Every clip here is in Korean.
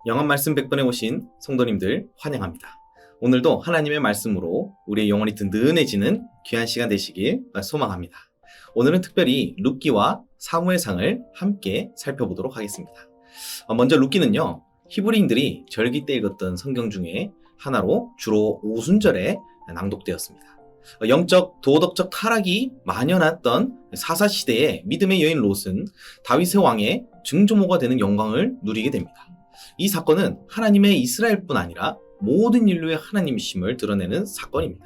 영한 말씀 100번에 오신 성도님들 환영합니다. 오늘도 하나님의 말씀으로 우리의 영혼이 든든해지는 귀한 시간 되시길 소망합니다. 오늘은 특별히 룻기와 사무엘상을 함께 살펴보도록 하겠습니다. 먼저 룻기는요, 히브리인들이 절기 때 읽었던 성경 중에 하나로 주로 오순절에 낭독되었습니다. 영적, 도덕적 타락이 만연했던 사사시대의 믿음의 여인 롯은 다윗의 왕의 증조모가 되는 영광을 누리게 됩니다. 이 사건은 하나님의 이스라엘뿐 아니라 모든 인류의 하나님이심을 드러내는 사건입니다.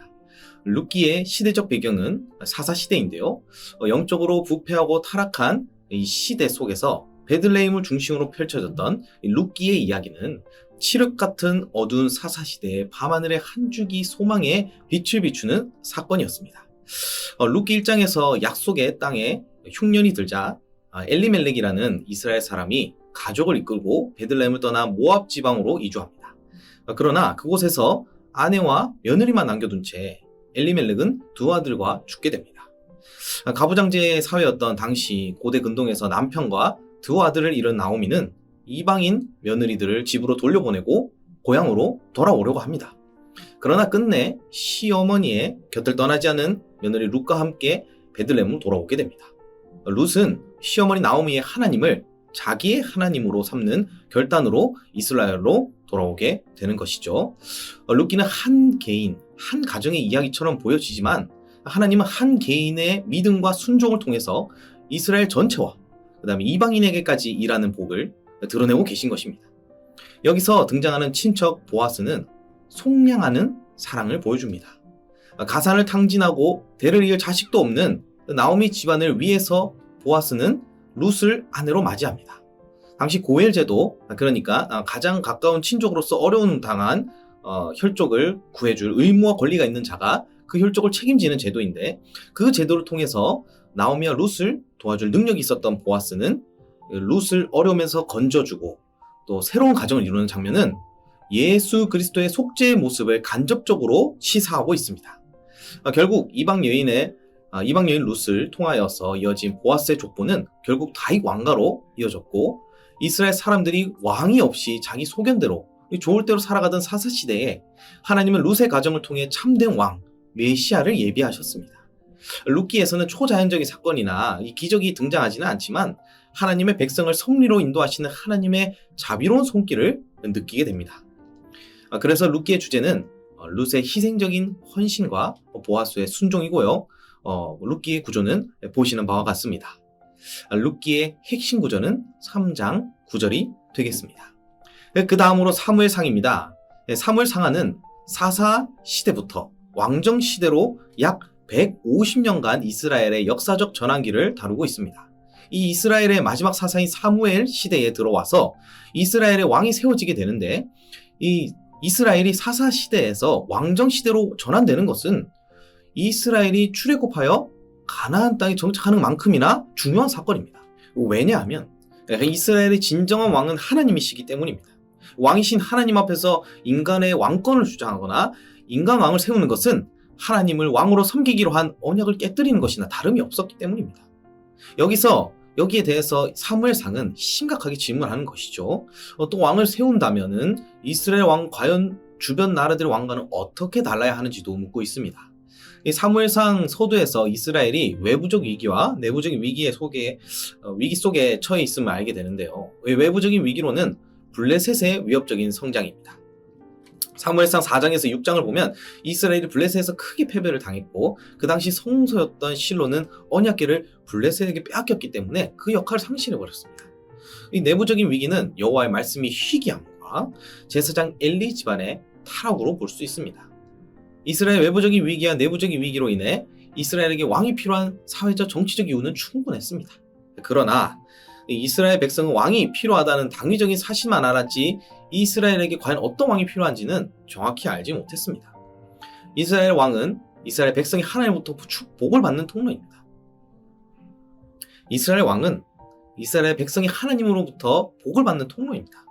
룻기의 시대적 배경은 사사시대인데요. 영적으로 부패하고 타락한 이 시대 속에서 베들레헴을 중심으로 펼쳐졌던 룻기의 이야기는 칠흑 같은 어두운 사사시대의 밤하늘의 한 줄기 소망에 빛을 비추는 사건이었습니다. 룻기 1장에서 약속의 땅에 흉년이 들자 엘리멜렉이라는 이스라엘 사람이 가족을 이끌고 베들레헴을 떠나 모압 지방으로 이주합니다. 그러나 그곳에서 아내와 며느리만 남겨둔 채 엘리멜렉은 두 아들과 죽게 됩니다. 가부장제의 사회였던 당시 고대 근동에서 남편과 두 아들을 잃은 나오미는 이방인 며느리들을 집으로 돌려보내고 고향으로 돌아오려고 합니다. 그러나 끝내 시어머니의 곁을 떠나지 않은 며느리 룻과 함께 베들레헴으로 돌아오게 됩니다. 룻은 시어머니 나오미의 하나님을 자기의 하나님으로 삼는 결단으로 이스라엘로 돌아오게 되는 것이죠. 룻기는 한 개인, 한 가정의 이야기처럼 보여지지만 하나님은 한 개인의 믿음과 순종을 통해서 이스라엘 전체와 그 다음에 이방인에게까지 일하는 복을 드러내고 계신 것입니다. 여기서 등장하는 친척 보아스는 속량하는 사랑을 보여줍니다. 가산을 탕진하고 대를 이을 자식도 없는 나오미 집안을 위해서 보아스는 룻을 아내로 맞이합니다. 당시 고엘제도, 그러니까 가장 가까운 친족으로서 어려움 당한 혈족을 구해줄 의무와 권리가 있는 자가 그 혈족을 책임지는 제도인데, 그 제도를 통해서 나오미와 룻을 도와줄 능력이 있었던 보아스는 룻을 어려움에서 건져주고 또 새로운 가정을 이루는 장면은 예수 그리스도의 속죄의 모습을 간접적으로 시사하고 있습니다. 결국 이방 여인 룻을 통하여서 이어진 보아스의 족보는 결국 다윗 왕가로 이어졌고, 이스라엘 사람들이 왕이 없이 자기 소견대로 좋을 대로 살아가던 사사시대에 하나님은 룻의 가정을 통해 참된 왕 메시아를 예비하셨습니다. 룻기에서는 초자연적인 사건이나 기적이 등장하지는 않지만 하나님의 백성을 섭리로 인도하시는 하나님의 자비로운 손길을 느끼게 됩니다. 그래서 룻기의 주제는 룻의 희생적인 헌신과 보아스의 순종이고요. 룻기의 구조는 보시는 바와 같습니다. 룻기의 핵심 구조는 3장 9절이 되겠습니다. 그 다음으로 사무엘상입니다. 사무엘상하는 사사 시대부터 왕정 시대로 약 150년간 이스라엘의 역사적 전환기를 다루고 있습니다. 이 이스라엘의 마지막 사사인 사무엘 시대에 들어와서 이스라엘의 왕이 세워지게 되는데, 이 이스라엘이 사사 시대에서 왕정 시대로 전환되는 것은 이스라엘이 출애굽하여 가나안 땅에 정착하는 만큼이나 중요한 사건입니다. 왜냐하면 이스라엘의 진정한 왕은 하나님이시기 때문입니다. 왕이신 하나님 앞에서 인간의 왕권을 주장하거나 인간 왕을 세우는 것은 하나님을 왕으로 섬기기로 한 언약을 깨뜨리는 것이나 다름이 없었기 때문입니다. 여기에 대해서 사무엘상은 심각하게 질문하는 것이죠. 또 왕을 세운다면은 이스라엘 왕 과연 주변 나라들의 왕과는 어떻게 달라야 하는지도 묻고 있습니다. 이 사무엘상 서두에서 이스라엘이 외부적 위기와 내부적인 위기 속에 처해 있음을 알게 되는데요. 외부적인 위기로는 블레셋의 위협적인 성장입니다. 사무엘상 4장에서 6장을 보면 이스라엘이 블레셋에서 크게 패배를 당했고, 그 당시 성소였던 실로는 언약궤를 블레셋에게 빼앗겼기 때문에 그 역할을 상실해버렸습니다. 이 내부적인 위기는 여호와의 말씀이 희귀함과 제사장 엘리 집안의 타락으로 볼 수 있습니다. 이스라엘 외부적인 위기와 내부적인 위기로 인해 이스라엘에게 왕이 필요한 사회적 정치적 이유는 충분했습니다. 그러나 이스라엘 백성은 왕이 필요하다는 당위적인 사실만 알았지 이스라엘에게 과연 어떤 왕이 필요한지는 정확히 알지 못했습니다. 이스라엘 왕은 이스라엘 백성이 하나님부터 복을 받는 통로입니다. 이스라엘 왕은 이스라엘 백성이 하나님으로부터 복을 받는 통로입니다.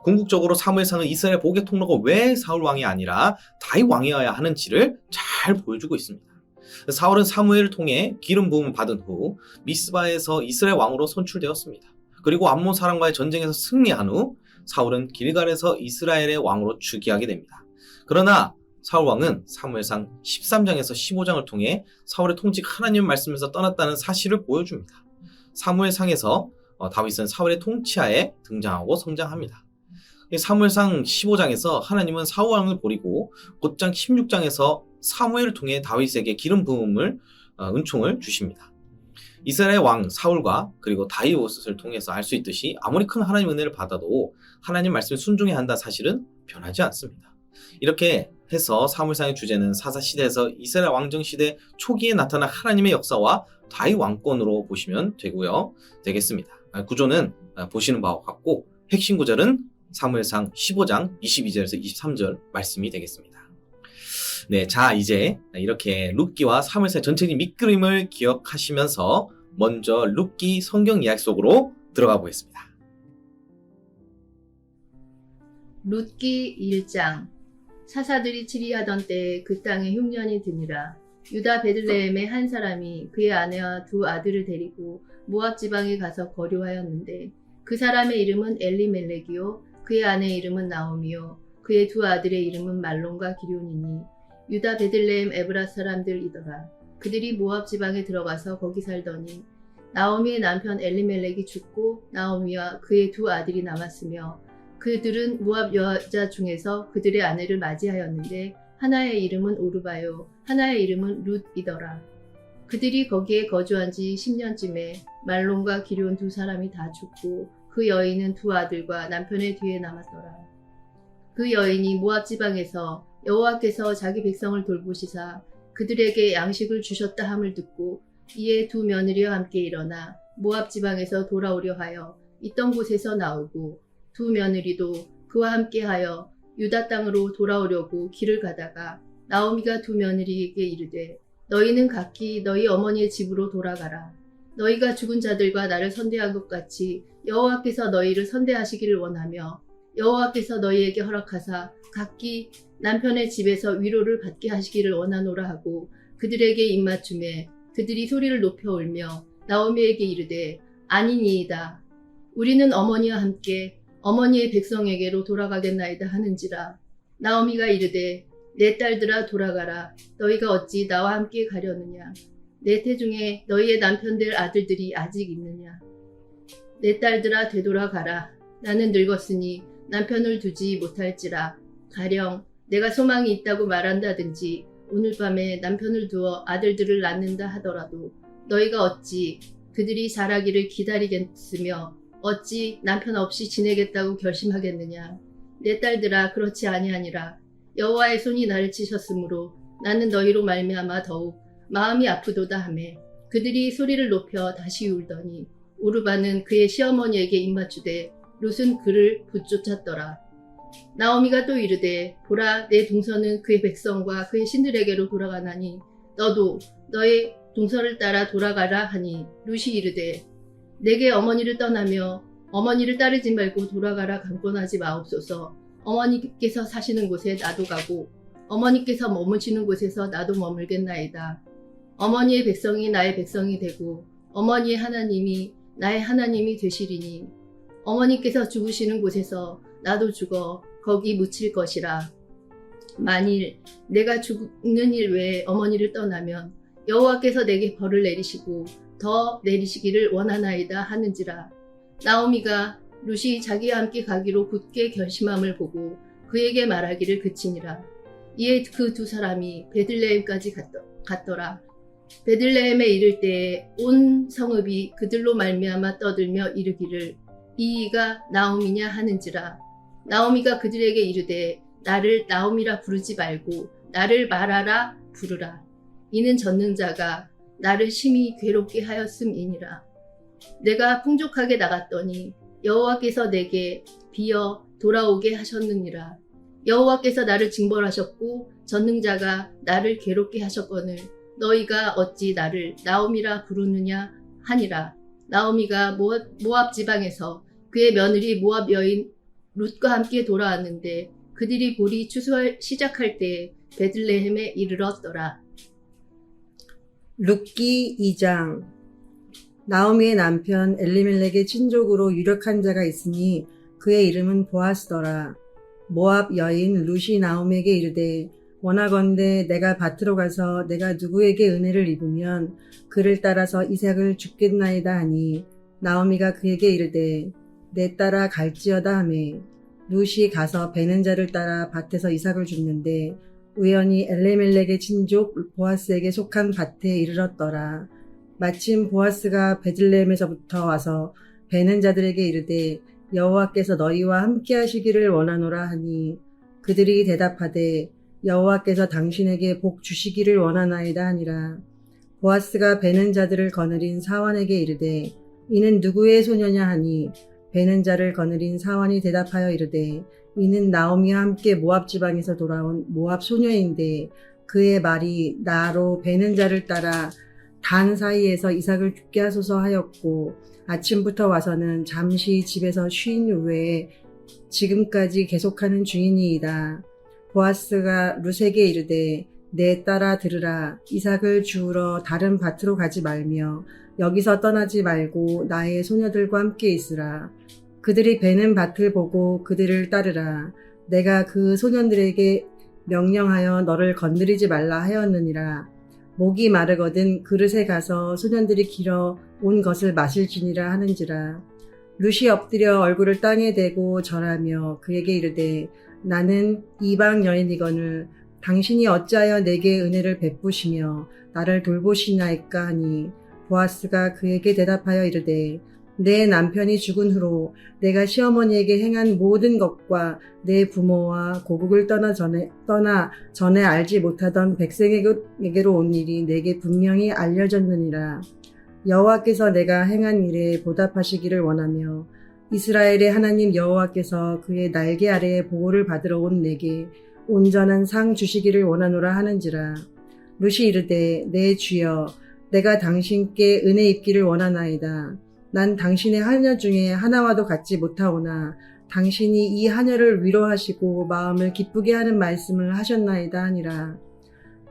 궁극적으로 사무엘상은 이스라엘 복의 통로가 왜 사울 왕이 아니라 다윗 왕이어야 하는지를 잘 보여주고 있습니다. 사울은 사무엘을 통해 기름 부음을 받은 후 미스바에서 이스라엘 왕으로 선출되었습니다. 그리고 암몬 사람과의 전쟁에서 승리한 후 사울은 길갈에서 이스라엘의 왕으로 즉위하게 됩니다. 그러나 사울 왕은 사무엘상 13장에서 15장을 통해 사울의 통치가 하나님의 말씀에서 떠났다는 사실을 보여줍니다. 사무엘상에서 다윗은 사울의 통치하에 등장하고 성장합니다. 사무엘상 15장에서 하나님은 사울 왕을 버리고 곧장 16장에서 사무엘을 통해 다윗에게 기름 부음을 은총을 주십니다. 이스라엘 왕 사울과 그리고 다윗을 통해서 알 수 있듯이 아무리 큰 하나님의 은혜를 받아도 하나님 말씀에 순종해야 한다는 사실은 변하지 않습니다. 이렇게 해서 사무엘상의 주제는 사사시대에서 이스라엘 왕정시대 초기에 나타난 하나님의 역사와 다윗 왕권으로 보시면 되겠습니다. 구조는 보시는 바와 같고 핵심 구절은 사무엘상 15장 22절에서 23절 말씀이 되겠습니다. 네, 자 이제 이렇게 룻기와 사무엘상 전체적인 밑그림을 기억하시면서 먼저 룻기 성경 이야기 속으로 들어가 보겠습니다. 룻기 1장. 사사들이 치리하던 때에 그 땅에 흉년이 드니라. 유다 베들레헴의 한 사람이 그의 아내와 두 아들을 데리고 모압 지방에 가서 거류하였는데 그 사람의 이름은 엘리멜렉이요 그의 아내의 이름은 나오미요 그의 두 아들의 이름은 말론과 기럯이니 유다 베들레헴 에브라 사람들이더라. 그들이 모압 지방에 들어가서 거기 살더니 나오미의 남편 엘리멜렉이 죽고 나오미와 그의 두 아들이 남았으며 그들은 모압 여자 중에서 그들의 아내를 맞이하였는데 하나의 이름은 오르바요 하나의 이름은 룻이더라. 그들이 거기에 거주한 지 10년쯤에 말론과 기럯 두 사람이 다 죽고 그 여인은 두 아들과 남편의 뒤에 남았더라. 그 여인이 모압 지방에서 여호와께서 자기 백성을 돌보시사 그들에게 양식을 주셨다 함을 듣고 이에 두 며느리와 함께 일어나 모압 지방에서 돌아오려 하여 있던 곳에서 나오고 두 며느리도 그와 함께하여 유다 땅으로 돌아오려고 길을 가다가 나오미가 두 며느리에게 이르되 너희는 각기 너희 어머니의 집으로 돌아가라. 너희가 죽은 자들과 나를 선대한 것 같이 여호와께서 너희를 선대하시기를 원하며 여호와께서 너희에게 허락하사 각기 남편의 집에서 위로를 받게 하시기를 원하노라 하고 그들에게 입맞춤에 그들이 소리를 높여 울며 나오미에게 이르되 아니니이다. 우리는 어머니와 함께 어머니의 백성에게로 돌아가겠나이다 하는지라. 나오미가 이르되 내 딸들아 돌아가라. 너희가 어찌 나와 함께 가려느냐. 내 태중에 너희의 남편들 아들들이 아직 있느냐. 내 딸들아 되돌아가라. 나는 늙었으니 남편을 두지 못할지라. 가령 내가 소망이 있다고 말한다든지 오늘 밤에 남편을 두어 아들들을 낳는다 하더라도 너희가 어찌 그들이 자라기를 기다리겠으며 어찌 남편 없이 지내겠다고 결심하겠느냐. 내 딸들아 그렇지 아니하니라. 여호와의 손이 나를 치셨으므로 나는 너희로 말미암아 더욱 마음이 아프도다 하매 그들이 소리를 높여 다시 울더니 오르바는 그의 시어머니에게 입맞추되 룻은 그를 붙쫓았더라. 나오미가 또 이르되 보라 내 동서는 그의 백성과 그의 신들에게로 돌아가나니 너도 너의 동서를 따라 돌아가라 하니 룻이 이르되 내게 어머니를 떠나며 어머니를 따르지 말고 돌아가라 강권하지 마옵소서. 어머니께서 사시는 곳에 나도 가고 어머니께서 머무시는 곳에서 나도 머물겠나이다. 어머니의 백성이 나의 백성이 되고 어머니의 하나님이 나의 하나님이 되시리니 어머니께서 죽으시는 곳에서 나도 죽어 거기 묻힐 것이라. 만일 내가 죽는 일 외에 어머니를 떠나면 여호와께서 내게 벌을 내리시고 더 내리시기를 원하나이다 하는지라. 나오미가 룻이 자기와 함께 가기로 굳게 결심함을 보고 그에게 말하기를 그치니라. 이에 그 두 사람이 베들레헴까지 갔더라. 베들레헴에 이를 때에 온 성읍이 그들로 말미암아 떠들며 이르기를 이가 나오미냐 하는지라. 나오미가 그들에게 이르되 나를 나오미라 부르지 말고 나를 마라라 부르라. 이는 전능자가 나를 심히 괴롭게 하였음이니라. 내가 풍족하게 나갔더니 여호와께서 내게 비어 돌아오게 하셨느니라. 여호와께서 나를 징벌하셨고 전능자가 나를 괴롭게 하셨거늘 너희가 어찌 나를 나오미라 부르느냐 하니라. 나오미가 모압 지방에서 그의 며느리 모압 여인 룻과 함께 돌아왔는데 그들이 보리 추수를 시작할 때에 베들레헴에 이르렀더라. 룻기 2장. 나오미의 남편 엘리멜렉의 친족으로 유력한 자가 있으니 그의 이름은 보아스더라. 모압 여인 룻이 나오미에게 이르되 원하건대 내가 밭으로 가서 내가 누구에게 은혜를 입으면 그를 따라서 이삭을 줍겠나이다 하니 나오미가 그에게 이르되 내 따라 갈지어다 하매 룻이 가서 베는 자를 따라 밭에서 이삭을 줍는데 우연히 엘레멜렉의 친족 보아스에게 속한 밭에 이르렀더라. 마침 보아스가 베들레헴에서부터 와서 베는 자들에게 이르되 여호와께서 너희와 함께 하시기를 원하노라 하니 그들이 대답하되 여호와께서 당신에게 복 주시기를 원하나이다 하니라. 보아스가 베는 자들을 거느린 사원에게 이르되 이는 누구의 소녀냐 하니 베는 자를 거느린 사원이 대답하여 이르되 이는 나오미와 함께 모압 지방에서 돌아온 모압 소녀인데 그의 말이 나로 베는 자를 따라 단 사이에서 이삭을 죽게 하소서 하였고 아침부터 와서는 잠시 집에서 쉰 후에 지금까지 계속하는 중이니이다. 보아스가 룻에게 이르되 내 따라 들으라. 이삭을 주우러 다른 밭으로 가지 말며 여기서 떠나지 말고 나의 소녀들과 함께 있으라. 그들이 베는 밭을 보고 그들을 따르라. 내가 그 소년들에게 명령하여 너를 건드리지 말라 하였느니라. 목이 마르거든 그릇에 가서 소년들이 길어 온 것을 마실지니라 하는지라. 룻이 엎드려 얼굴을 땅에 대고 절하며 그에게 이르되 나는 이방 여인이거늘 당신이 어찌하여 내게 은혜를 베푸시며 나를 돌보시나이까 하니 보아스가 그에게 대답하여 이르되 내 남편이 죽은 후로 내가 시어머니에게 행한 모든 것과 내 부모와 고국을 떠나 전에 알지 못하던 백성에게로 온 일이 내게 분명히 알려졌느니라. 여호와께서 내가 행한 일에 보답하시기를 원하며 이스라엘의 하나님 여호와께서 그의 날개 아래에 보호를 받으러 온 내게 온전한 상 주시기를 원하노라 하는지라. 룻이 이르되 내 주여 내가 당신께 은혜 입기를 원하나이다. 난 당신의 하녀 중에 하나와도 같지 못하오나 당신이 이 하녀를 위로하시고 마음을 기쁘게 하는 말씀을 하셨나이다 하니라.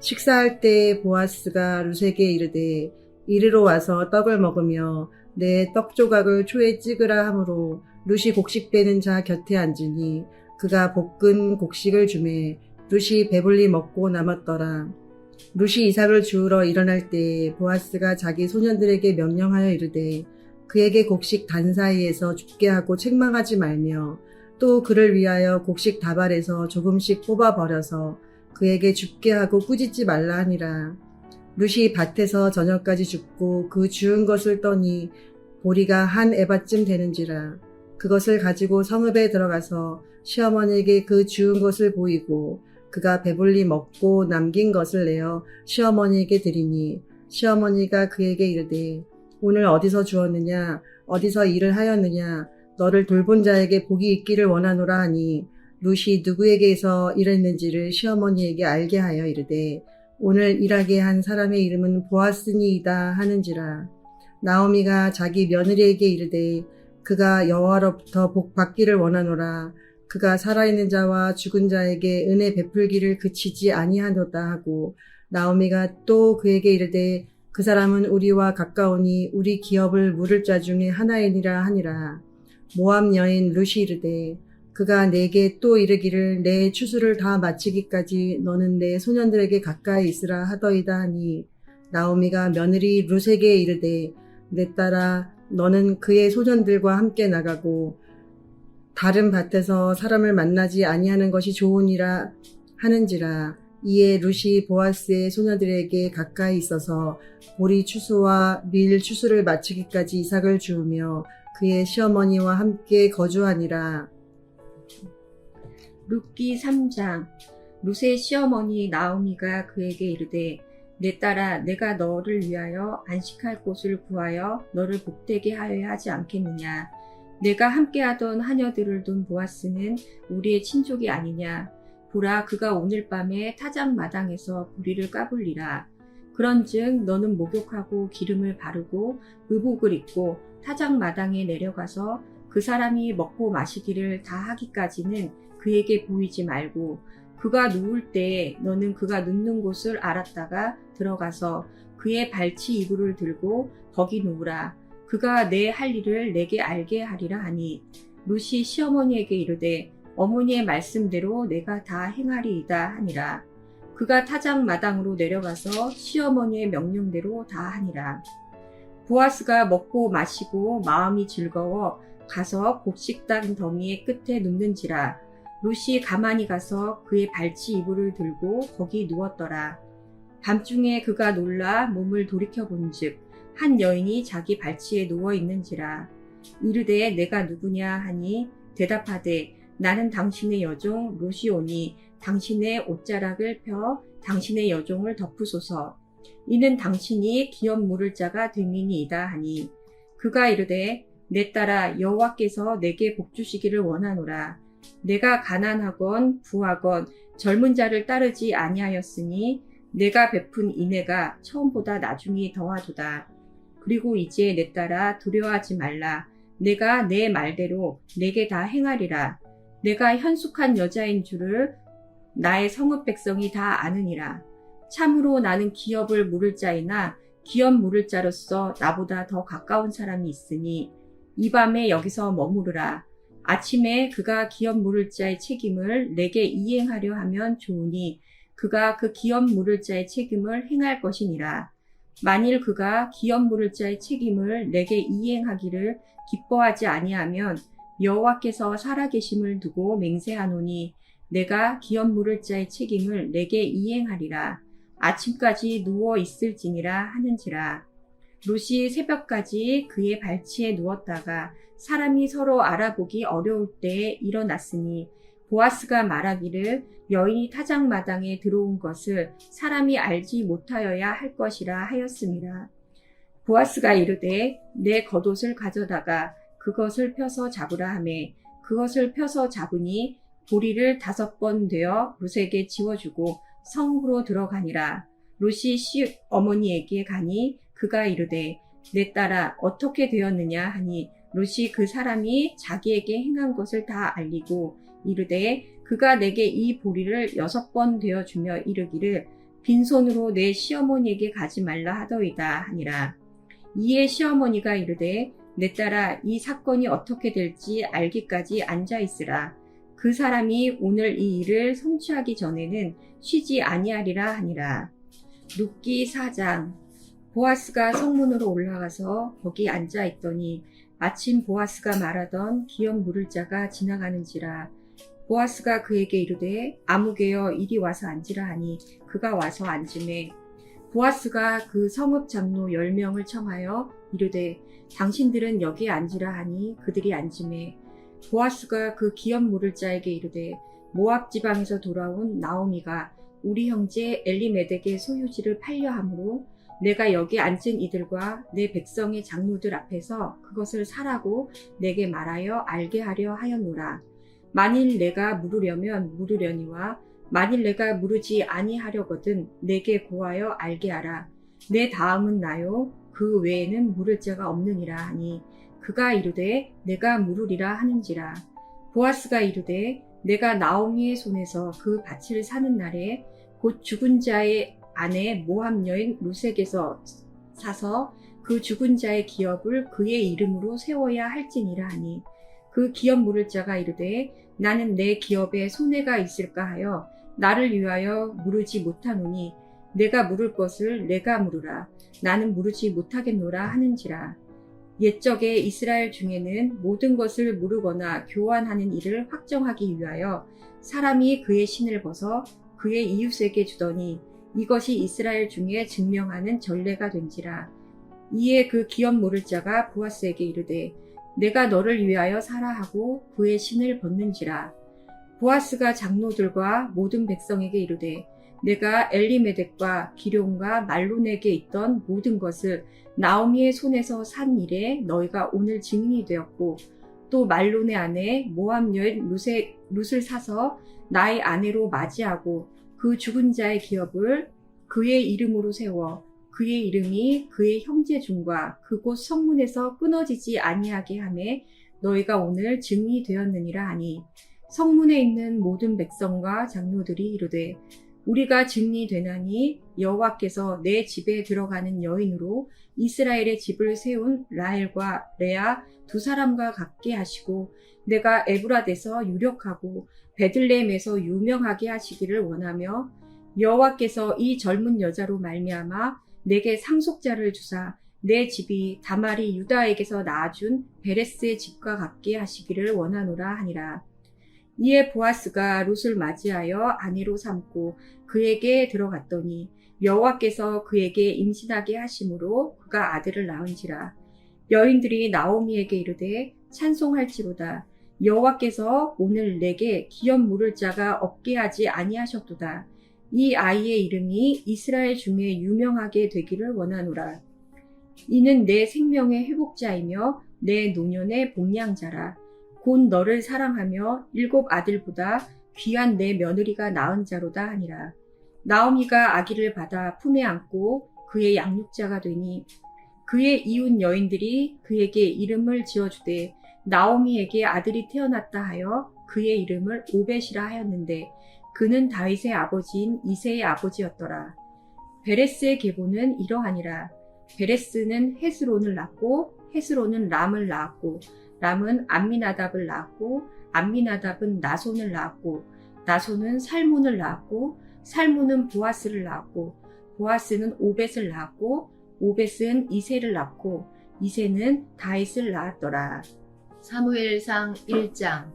식사할 때 보아스가 룻에게 이르되 이리로 와서 떡을 먹으며 내 떡조각을 초에 찍으라 하므로 룻이 곡식 빼는 자 곁에 앉으니 그가 볶은 곡식을 주매 룻이 배불리 먹고 남았더라. 룻이 이삭을 주우러 일어날 때 보아스가 자기 소년들에게 명령하여 이르되 그에게 곡식 단 사이에서 죽게 하고 책망하지 말며 또 그를 위하여 곡식 다발에서 조금씩 뽑아 버려서 그에게 죽게 하고 꾸짖지 말라 하니라. 룻이 밭에서 저녁까지 줍고 그 주운 것을 떠니 보리가 한 에바쯤 되는지라. 그것을 가지고 성읍에 들어가서 시어머니에게 그 주운 것을 보이고 그가 배불리 먹고 남긴 것을 내어 시어머니에게 드리니 시어머니가 그에게 이르되 오늘 어디서 주었느냐 어디서 일을 하였느냐 너를 돌본 자에게 복이 있기를 원하노라 하니 룻이 누구에게서 일했는지를 시어머니에게 알게 하여 이르되 오늘 일하게 한 사람의 이름은 보아스니이다 하는지라. 나오미가 자기 며느리에게 이르되 그가 여호와로부터 복 받기를 원하노라. 그가 살아있는 자와 죽은 자에게 은혜 베풀기를 그치지 아니하노다 하고 나오미가 또 그에게 이르되 그 사람은 우리와 가까우니 우리 기업을 물을 자 중에 하나이니라 하니라. 모압 여인 룻이 이르되 그가 내게 또 이르기를 내 추수를 다 마치기까지 너는 내 소년들에게 가까이 있으라 하더이다 하니 나오미가 며느리 룻에게 이르되 내 딸아 너는 그의 소년들과 함께 나가고 다른 밭에서 사람을 만나지 아니하는 것이 좋으니라 하는지라. 이에 룻이 보아스의 소녀들에게 가까이 있어서 보리 추수와 밀 추수를 마치기까지 이삭을 주우며 그의 시어머니와 함께 거주하니라. 룻기 3장. 룻의 시어머니 나오미가 그에게 이르되 내 딸아 내가 너를 위하여 안식할 곳을 구하여 너를 복되게 하여야 하지 않겠느냐. 내가 함께하던 하녀들을 둔 보아스는 우리의 친족이 아니냐. 보라 그가 오늘 밤에 타작 마당에서 보리를 까불리라. 그런즉 너는 목욕하고 기름을 바르고 의복을 입고 타작 마당에 내려가서 그 사람이 먹고 마시기를 다 하기까지는 그에게 보이지 말고 그가 누울 때 너는 그가 눕는 곳을 알았다가 들어가서 그의 발치 이불을 들고 거기 누우라. 그가 내 할 일을 내게 알게 하리라 하니 룻이 시어머니에게 이르되 어머니의 말씀대로 내가 다 행하리이다 하니라. 그가 타작마당으로 내려가서 시어머니의 명령대로 다 하니라. 보아스가 먹고 마시고 마음이 즐거워 가서 곡식단 더미의 끝에 눕는지라. 룻이 가만히 가서 그의 발치 이불을 들고 거기 누웠더라. 밤중에 그가 놀라 몸을 돌이켜 본즉 한 여인이 자기 발치에 누워 있는지라. 이르되 내가 누구냐 하니 대답하되 나는 당신의 여종 룻이 오니 당신의 옷자락을 펴 당신의 여종을 덮으소서. 이는 당신이 기업 물을 자가 됨이니이다 하니 그가 이르되 내 딸아 여호와께서 내게 복 주시기를 원하노라. 내가 가난하건 부하건 젊은 자를 따르지 아니하였으니 내가 베푼 인애가 처음보다 나중이 더하도다. 그리고 이제 내 딸아 두려워하지 말라. 내가 내 말대로 내게 다 행하리라. 내가 현숙한 여자인 줄을 나의 성읍 백성이 다 아느니라. 참으로 나는 기업을 물을 자이나 기업 물을 자로서 나보다 더 가까운 사람이 있으니 이 밤에 여기서 머무르라. 아침에 그가 기업 물을 자의 책임을 내게 이행하려 하면 좋으니 그가 그 기업 물을 자의 책임을 행할 것이니라. 만일 그가 기업 물을 자의 책임을 내게 이행하기를 기뻐하지 아니하면 여호와께서 살아계심을 두고 맹세하노니 내가 기업 물을 자의 책임을 내게 이행하리라. 아침까지 누워 있을지니라 하는지라. 룻이 새벽까지 그의 발치에 누웠다가 사람이 서로 알아보기 어려울 때에 일어났으니 보아스가 말하기를 여인이 타작마당에 들어온 것을 사람이 알지 못하여야 할 것이라 하였음이라. 보아스가 이르되 내 겉옷을 가져다가 그것을 펴서 잡으라 하매 그것을 펴서 잡으니 보리를 5번 되어 룻에게 지워주고 성읍으로 들어가니라. 룻이 시어머니에게 가니 그가 이르되 내 딸아 어떻게 되었느냐 하니 룻이 그 사람이 자기에게 행한 것을 다 알리고 이르되 그가 내게 이 보리를 6번 되어 주며 이르기를 빈손으로 내 시어머니에게 가지 말라 하더이다 하니라. 이에 시어머니가 이르되 내 딸아 이 사건이 어떻게 될지 알기까지 앉아 있으라. 그 사람이 오늘 이 일을 성취하기 전에는 쉬지 아니하리라 하니라. 룻기 4장. 보아스가 성문으로 올라가서 거기 앉아 있더니 마침 보아스가 말하던 기업 물을 자가 지나가는지라. 보아스가 그에게 이르되 아무개여 이리 와서 앉으라 하니 그가 와서 앉으매 보아스가 그 성읍 장로 10명을 청하여 이르되 당신들은 여기에 앉으라 하니 그들이 앉으매 보아스가 그 기업 물을 자에게 이르되 모압 지방에서 돌아온 나오미가 우리 형제 엘리메덱의 소유지를 팔려 함으로 내가 여기 앉은 이들과 내 백성의 장로들 앞에서 그것을 사라고 내게 말하여 알게 하려 하였노라. 만일 내가 물으려면 물으려니와 만일 내가 물으지 아니하려거든 내게 고하여 알게 하라. 내 다음은 나요 그 외에는 물을 자가 없느니라 하니 그가 이르되 내가 물으리라 하는지라. 보아스가 이르되 내가 나오미의 손에서 그 밭을 사는 날에 곧 죽은 자의 아내 모압 여인 룻에게서 사서 그 죽은 자의 기업을 그의 이름으로 세워야 할지니라 하니 그 기업 물을 자가 이르되 나는 내 기업에 손해가 있을까 하여 나를 위하여 물으지 못하노니 내가 물을 것을 내가 물으라. 나는 물으지 못하겠노라 하는지라. 옛적에 이스라엘 중에는 모든 것을 물으거나 교환하는 일을 확정하기 위하여 사람이 그의 신을 벗어 그의 이웃에게 주더니 이것이 이스라엘 중에 증명하는 전례가 된지라. 이에 그 기업 물을 자가 보아스에게 이르되 내가 너를 위하여 사라 하고 그의 신을 벗는지라. 보아스가 장로들과 모든 백성에게 이르되 내가 엘리메덱과 기룡과 말론에게 있던 모든 것을 나오미의 손에서 산 일에 너희가 오늘 증인이 되었고 또 말론의 아내 모압 여인 룻을 사서 나의 아내로 맞이하고 그 죽은 자의 기업을 그의 이름으로 세워 그의 이름이 그의 형제 중과 그곳 성문에서 끊어지지 아니하게 하매 너희가 오늘 증인이 되었느니라 하니 성문에 있는 모든 백성과 장로들이 이르되 우리가 증리 되나니 여호와께서 내 집에 들어가는 여인으로 이스라엘의 집을 세운 라헬과 레아 두 사람과 같게 하시고 내가 에브라데서 유력하고 베들레헴에서 유명하게 하시기를 원하며 여호와께서 이 젊은 여자로 말미암아 내게 상속자를 주사 내 집이 다말이 유다에게서 낳아준 베레스의 집과 같게 하시기를 원하노라 하니라. 이에 보아스가 룻을 맞이하여 아내로 삼고 그에게 들어갔더니 여호와께서 그에게 임신하게 하심으로 그가 아들을 낳은지라. 여인들이 나오미에게 이르되 찬송할지로다. 여호와께서 오늘 내게 기업 물을 자가 없게 하지 아니하셨도다. 이 아이의 이름이 이스라엘 중에 유명하게 되기를 원하노라. 이는 내 생명의 회복자이며 내 노년의 복량자라. 곧 너를 사랑하며 7 아들보다 귀한 내 며느리가 낳은 자로다 하니라. 나오미가 아기를 받아 품에 안고 그의 양육자가 되니 그의 이웃 여인들이 그에게 이름을 지어주되 나오미에게 아들이 태어났다 하여 그의 이름을 오벳이라 하였는데 그는 다윗의 아버지인 이새의 아버지였더라. 베레스의 계보는 이러하니라. 베레스는 헤스론을 낳고 헤스론은 람을 낳았고 람은 암미나답을 낳았고 암미나답은 나손을 낳았고 나손은 살몬을 낳았고 살몬은 보아스를 낳았고 보아스는 오벳을 낳았고 오벳은 이새를 낳고 이새는 다윗을 낳았더라. 사무엘상 1장.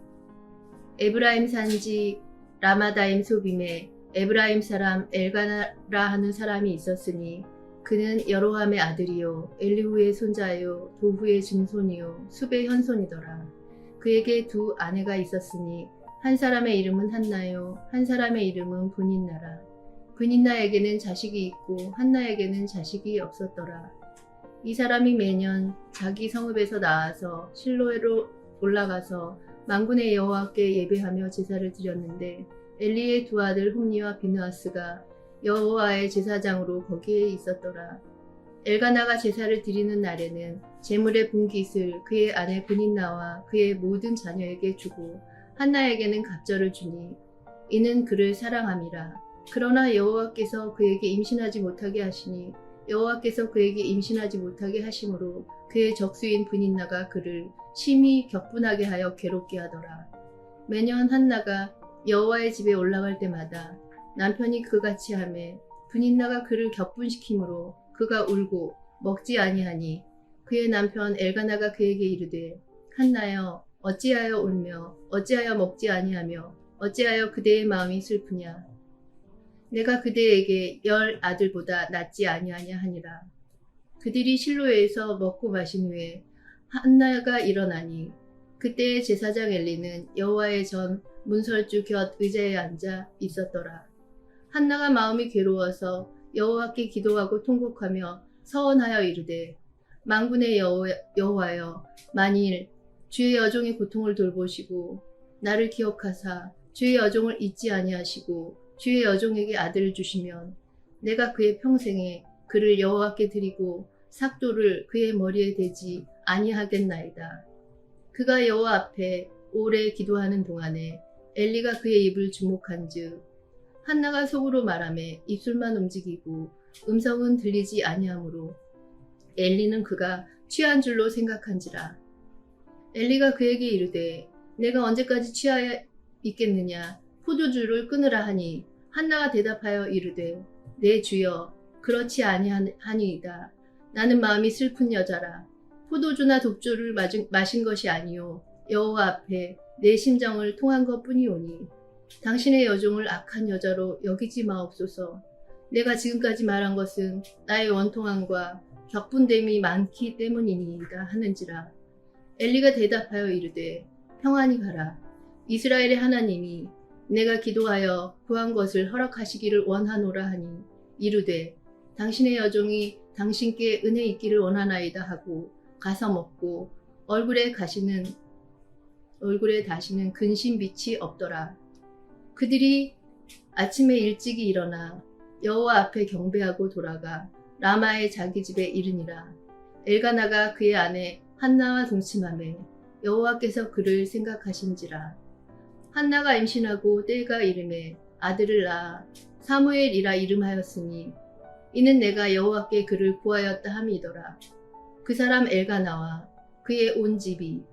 에브라임 산지 라마다임 소빔에 에브라임 사람 엘가나라 하는 사람이 있었으니 그는 여로함의 아들이요 엘리후의 손자요 도후의 증손이요 숲의 현손이더라. 그에게 두 아내가 있었으니 한 사람의 이름은 한나요 한 사람의 이름은 분인나라. 분인나에게는 자식이 있고 한나에게는 자식이 없었더라. 이 사람이 매년 자기 성읍에서 나와서 실로로 올라가서 만군의 여호와께 예배하며 제사를 드렸는데 엘리의 두 아들 홈니와 비느하스가 여호와의 제사장으로 거기에 있었더라. 엘가나가 제사를 드리는 날에는 제물의 분깃을 그의 아내 분인나와 그의 모든 자녀에게 주고 한나에게는 갑절을 주니 이는 그를 사랑함이라. 그러나 여호와께서 그에게 임신하지 못하게 하시니 여호와께서 그에게 임신하지 못하게 하심으로 그의 적수인 분인나가 그를 심히 격분하게 하여 괴롭게 하더라. 매년 한나가 여호와의 집에 올라갈 때마다 남편이 그같이 하매 분인나가 그를 격분시키므로 그가 울고 먹지 아니하니 그의 남편 엘가나가 그에게 이르되 한나여 어찌하여 울며 어찌하여 먹지 아니하며 어찌하여 그대의 마음이 슬프냐. 내가 그대에게 10 아들보다 낫지 아니하냐 하니라. 그들이 실로에서 먹고 마신 후에 한나가 일어나니 그때의 제사장 엘리는 여호와의 전 문설주 곁 의자에 앉아 있었더라. 한나가 마음이 괴로워서 여호와께 기도하고 통곡하며 서원하여 이르되 만군의 여호와여 만일 주의 여종의 고통을 돌보시고 나를 기억하사 주의 여종을 잊지 아니하시고 주의 여종에게 아들을 주시면 내가 그의 평생에 그를 여호와께 드리고 삭도를 그의 머리에 대지 아니하겠나이다. 그가 여호와 앞에 오래 기도하는 동안에 엘리가 그의 입을 주목한즉 한나가 속으로 말하매 입술만 움직이고 음성은 들리지 아니하므로 엘리는 그가 취한 줄로 생각한지라. 엘리가 그에게 이르되 내가 언제까지 취하여 있겠느냐 포도주를 끊으라 하니 한나가 대답하여 이르되 내 주여 그렇지 아니하니이다. 나는 마음이 슬픈 여자라. 포도주나 독주를 마신 것이 아니요 여호와 앞에 내 심정을 통한 것뿐이오니 당신의 여종을 악한 여자로 여기지 마옵소서. 내가 지금까지 말한 것은 나의 원통함과 격분됨이 많기 때문이니이다 하는지라. 엘리가 대답하여 이르되 평안히 가라. 이스라엘의 하나님이 내가 기도하여 구한 것을 허락하시기를 원하노라 하니 이르되 당신의 여종이 당신께 은혜 있기를 원하나이다 하고 가서 먹고 얼굴에 다시는 근심 빛이 없더라. 그들이 아침에 일찍이 일어나 여호와 앞에 경배하고 돌아가 라마의 자기 집에 이르니라. 엘가나가 그의 아내 한나와 동침하매 여호와께서 그를 생각하신지라. 한나가 임신하고 때가 이르매 아들을 낳아 사무엘이라 이름하였으니 이는 내가 여호와께 그를 구하였다 함이더라. 그 사람 엘가나와 그의 온 집이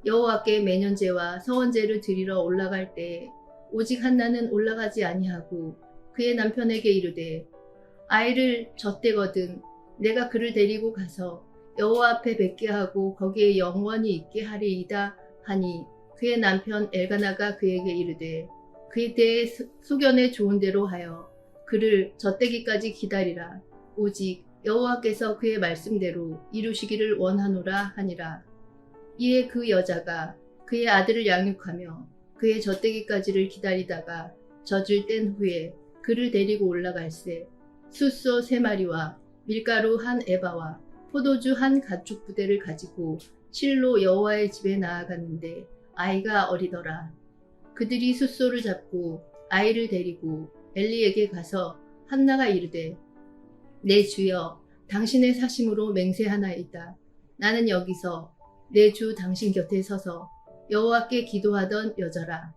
여호와께 매년제와 서원제를 드리러 올라갈 때 오직 한나는 올라가지 아니하고 그의 남편에게 이르되 아이를 젖대거든 내가 그를 데리고 가서 여호와 앞에 뵙게 하고 거기에 영원히 있게 하리이다 하니 그의 남편 엘가나가 그에게 이르되 그에 대해 소견에 좋은 대로 하여 그를 젖대기까지 기다리라. 오직 여호와께서 그의 말씀대로 이루시기를 원하노라 하니라. 이에 그 여자가 그의 아들을 양육하며 그의 젖대기까지를 기다리다가 젖을 뗀 후에 그를 데리고 올라갈새 숫소 3마리와 밀가루 1에바와 포도주 1가축 부대를 가지고 실로 여호와의 집에 나아갔는데 아이가 어리더라. 그들이 숫소를 잡고 아이를 데리고 엘리에게 가서 한나가 이르되 내 주여 당신의 사심으로 맹세하나이다. 나는 여기서 내 주 당신 곁에 서서 여호와께 기도하던 여자라.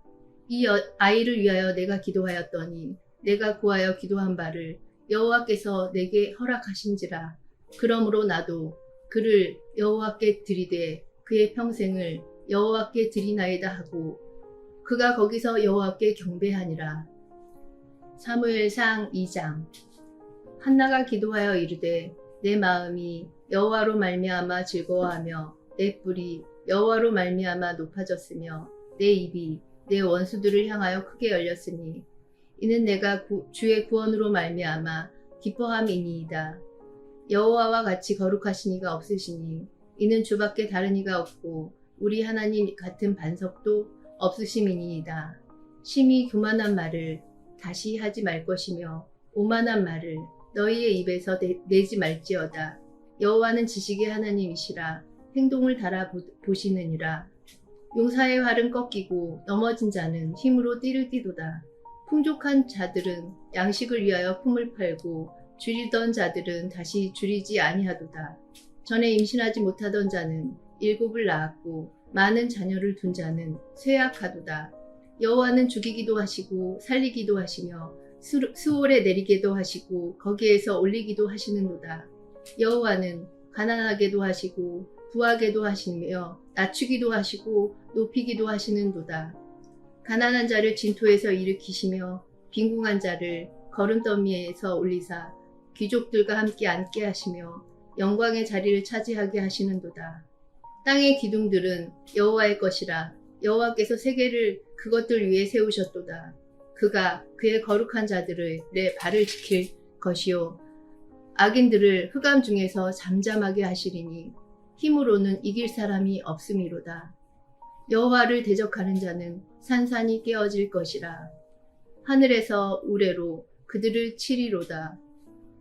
이 아이를 위하여 내가 기도하였더니 내가 구하여 기도한 바를 여호와께서 내게 허락하신지라. 그러므로 나도 그를 여호와께 드리되 그의 평생을 여호와께 드리나이다 하고 그가 거기서 여호와께 경배하니라. 사무엘상 2장. 한나가 기도하여 이르되 내 마음이 여호와로 말미암아 즐거워하며 내 뿔이 여호와로 말미암아 높아졌으며 내 입이 내 원수들을 향하여 크게 열렸으니 이는 내가 주의 구원으로 말미암아 기뻐함이니이다. 여호와와 같이 거룩하신 이가 없으시니 이는 주밖에 다른 이가 없고 우리 하나님 같은 반석도 없으심이니이다. 심히 교만한 말을 다시 하지 말 것이며 오만한 말을 너희의 입에서 내지 말지어다. 여호와는 지식의 하나님이시라. 행동을 달아보시느니라. 용사의 활은 꺾이고 넘어진 자는 힘으로 띠를 띠도다. 풍족한 자들은 양식을 위하여 품을 팔고 줄이던 자들은 다시 줄이지 아니하도다. 전에 임신하지 못하던 자는 7을 낳았고 많은 자녀를 둔 자는 쇠약하도다. 여호와는 죽이기도 하시고 살리기도 하시며 수월에 내리게도 하시고 거기에서 올리기도 하시는도다. 여호와는 가난하게도 하시고 부하게도 하시며 낮추기도 하시고 높이기도 하시는도다. 가난한 자를 진토에서 일으키시며 빈궁한 자를 거름더미에서 올리사 귀족들과 함께 앉게 하시며 영광의 자리를 차지하게 하시는도다. 땅의 기둥들은 여호와의 것이라. 여호와께서 세계를 그것들 위에 세우셨도다. 그가 그의 거룩한 자들을 내 발을 지킬 것이요 악인들을 흑암 중에서 잠잠하게 하시리니 힘으로는 이길 사람이 없음이로다. 여호와를 대적하는 자는 산산이 깨어질 것이라. 하늘에서 우레로 그들을 치리로다.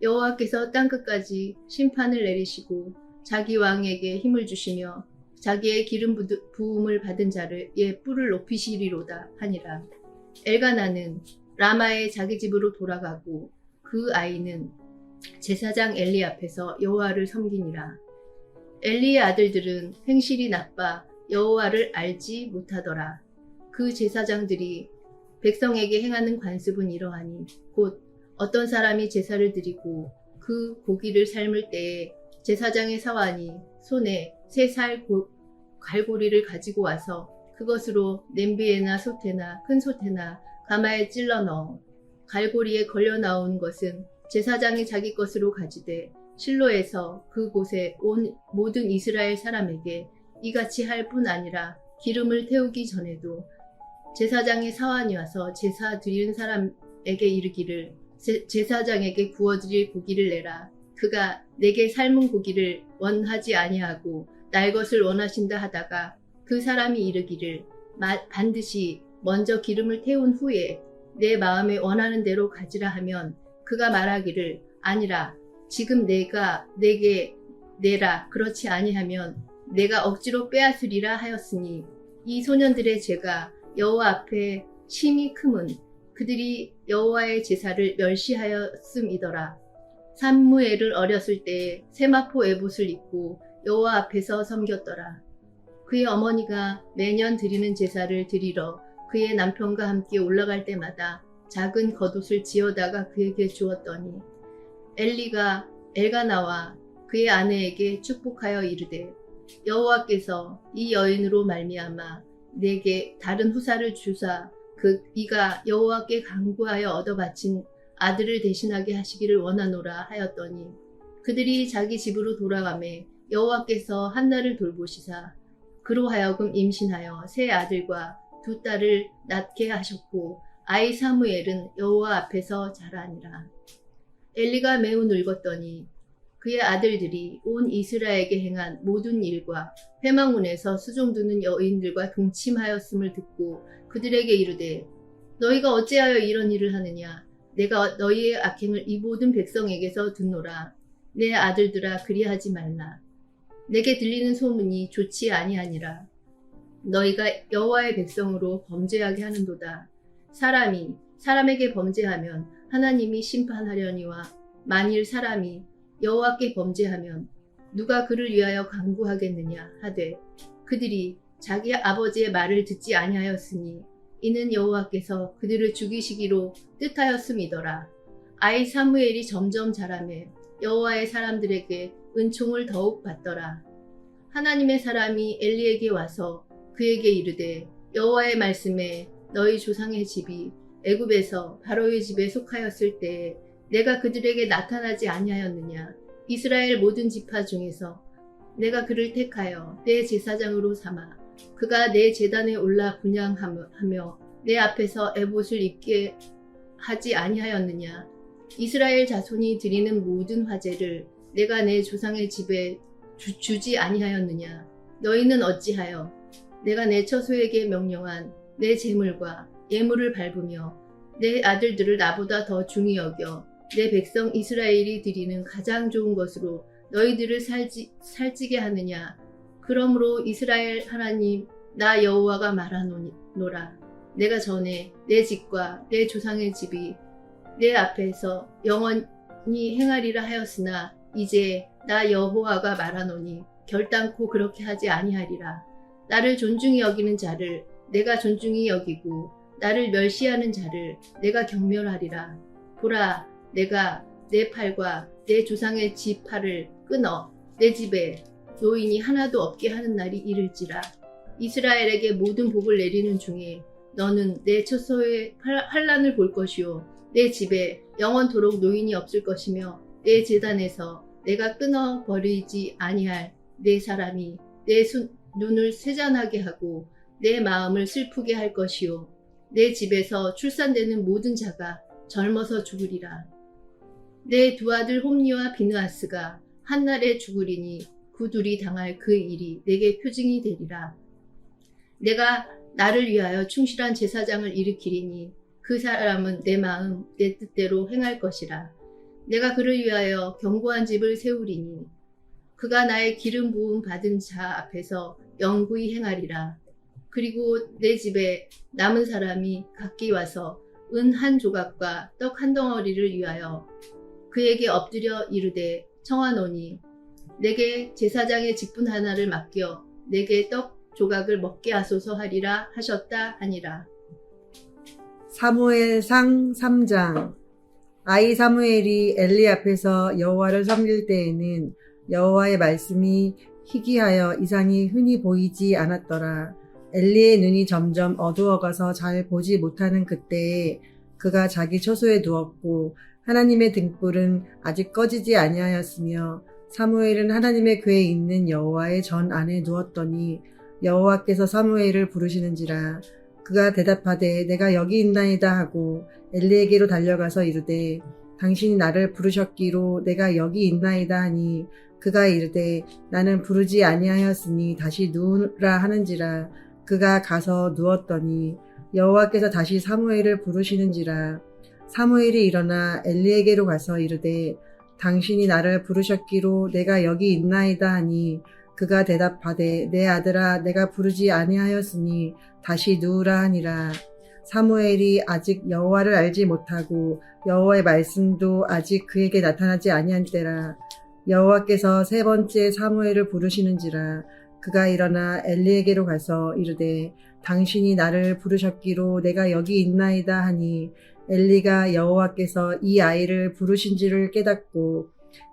여호와께서 땅끝까지 심판을 내리시고 자기 왕에게 힘을 주시며 자기의 기름 부음을 받은 자를 뿔을 높이시리로다 하니라. 엘가나는 라마의 자기 집으로 돌아가고 그 아이는 제사장 엘리 앞에서 여호와를 섬기니라. 엘리의 아들들은 행실이 나빠 여호와를 알지 못하더라. 그 제사장들이 백성에게 행하는 관습은 이러하니 곧 어떤 사람이 제사를 드리고 그 고기를 삶을 때에 제사장의 사환이 손에 3살 갈고리를 가지고 와서 그것으로 냄비에나 솥에나 큰 솥에나 가마에 찔러 넣어 갈고리에 걸려 나온 것은 제사장이 자기 것으로 가지되 실로에서 그곳에 온 모든 이스라엘 사람에게 이같이 할 뿐 아니라 기름을 태우기 전에도 제사장의 사환이 와서 제사 드리는 사람에게 이르기를 제사장에게 구워드릴 고기를 내라. 그가 내게 삶은 고기를 원하지 아니하고 날 것을 원하신다 하다가 그 사람이 이르기를 반드시 먼저 기름을 태운 후에 내 마음에 원하는 대로 가지라 하면 그가 말하기를 아니라 지금 내가 내게 내라. 그렇지 아니하면 내가 억지로 빼앗으리라 하였으니 이 소년들의 죄가 여호와 앞에 심히 크문 그들이 여호와의 제사를 멸시하였음이더라. 사무엘을 어렸을 때에 세마포 에봇을 입고 여호와 앞에서 섬겼더라. 그의 어머니가 매년 드리는 제사를 드리러 그의 남편과 함께 올라갈 때마다 작은 겉옷을 지어다가 그에게 주었더니 엘리가 엘가나와 그의 아내에게 축복하여 이르되 여호와께서 이 여인으로 말미암아 내게 다른 후사를 주사 이가 여호와께 간구하여 얻어 바친 아들을 대신하게 하시기를 원하노라 하였더니 그들이 자기 집으로 돌아가매 여호와께서 한나를 돌보시사 그로 하여금 임신하여 세 아들과 두 딸을 낳게 하셨고 아이 사무엘은 여호와 앞에서 자라니라. 엘리가 매우 늙었더니 그의 아들들이 온 이스라엘에게 행한 모든 일과 회막문에서 수종드는 여인들과 동침하였음을 듣고 그들에게 이르되 너희가 어찌하여 이런 일을 하느냐. 내가 너희의 악행을 이 모든 백성에게서 듣노라. 내 아들들아 그리하지 말라. 내게 들리는 소문이 좋지 아니하니라. 너희가 여호와의 백성으로 범죄하게 하는도다. 사람이 사람에게 범죄하면 하나님이 심판하려니와 만일 사람이 여호와께 범죄하면 누가 그를 위하여 간구하겠느냐 하되 그들이 자기 아버지의 말을 듣지 아니하였으니 이는 여호와께서 그들을 죽이시기로 뜻하였음이더라. 아이 사무엘이 점점 자라매 여호와의 사람들에게 은총을 더욱 받더라. 하나님의 사람이 엘리에게 와서 그에게 이르되 여호와의 말씀에 너희 조상의 집이 애굽에서 바로의 집에 속하였을 때에 내가 그들에게 나타나지 아니하였느냐. 이스라엘 모든 지파 중에서 내가 그를 택하여 내 제사장으로 삼아 그가 내 제단에 올라 분향하며 내 앞에서 에봇을 입게 하지 아니하였느냐. 이스라엘 자손이 드리는 모든 화제를 내가 내 조상의 집에 주지 아니하였느냐. 너희는 어찌하여 내가 내 처소에게 명령한 내 제물과 예물을 밟으며 내 아들들을 나보다 더 중히 여겨 내 백성 이스라엘이 드리는 가장 좋은 것으로 너희들을 살찌게 하느냐. 그러므로 이스라엘 하나님 나 여호와가 말하노라. 내가 전에 내 집과 내 조상의 집이 내 앞에서 영원히 행하리라 하였으나 이제 나 여호와가 말하노니 결단코 그렇게 하지 아니하리라. 나를 존중히 여기는 자를 내가 존중히 여기고 나를 멸시하는 자를 내가 경멸하리라. 보라, 내가 내 팔과 내 조상의 집 팔을 끊어 내 집에 노인이 하나도 없게 하는 날이 이를지라. 이스라엘에게 모든 복을 내리는 중에 너는 내 처소의 환난을 볼 것이요 내 집에 영원토록 노인이 없을 것이며 내 제단에서 내가 끊어 버리지 아니할 내 사람이 내 눈을 세잔하게 하고 내 마음을 슬프게 할 것이요 내 집에서 출산되는 모든 자가 젊어서 죽으리라. 내 두 아들 홈니와 비느하스가 한날에 죽으리니 그 둘이 당할 그 일이 내게 표징이 되리라. 내가 나를 위하여 충실한 제사장을 일으키리니 그 사람은 내 마음 내 뜻대로 행할 것이라. 내가 그를 위하여 견고한 집을 세우리니 그가 나의 기름 부음 받은 자 앞에서 영구히 행하리라. 그리고 내 집에 남은 사람이 각기 와서 은 한 조각과 떡 한 덩어리를 위하여 그에게 엎드려 이르되 청하노니 내게 제사장의 직분 하나를 맡겨 내게 떡 조각을 먹게 하소서 하리라 하셨다 하니라. 사무엘상 3장. 아이 사무엘이 엘리 앞에서 여호와를 섬길 때에는 여호와의 말씀이 희귀하여 이상이 흔히 보이지 않았더라. 엘리의 눈이 점점 어두워가서 잘 보지 못하는 그때에 그가 자기 처소에 누웠고 하나님의 등불은 아직 꺼지지 아니하였으며 사무엘은 하나님의 궤에 있는 여호와의 전 안에 누웠더니 여호와께서 사무엘을 부르시는지라. 그가 대답하되 내가 여기 있나이다 하고 엘리에게로 달려가서 이르되 당신이 나를 부르셨기로 내가 여기 있나이다 하니 그가 이르되 나는 부르지 아니하였으니 다시 누우라 하는지라. 그가 가서 누웠더니 여호와께서 다시 사무엘을 부르시는지라. 사무엘이 일어나 엘리에게로 가서 이르되 당신이 나를 부르셨기로 내가 여기 있나이다 하니 그가 대답하되 내 아들아 내가 부르지 아니하였으니 다시 누우라 하니라. 사무엘이 아직 여호와를 알지 못하고 여호와의 말씀도 아직 그에게 나타나지 아니한 때라. 여호와께서 세 번째 사무엘을 부르시는지라. 그가 일어나 엘리에게로 가서 이르되 당신이 나를 부르셨기로 내가 여기 있나이다 하니 엘리가 여호와께서 이 아이를 부르신 줄을 깨닫고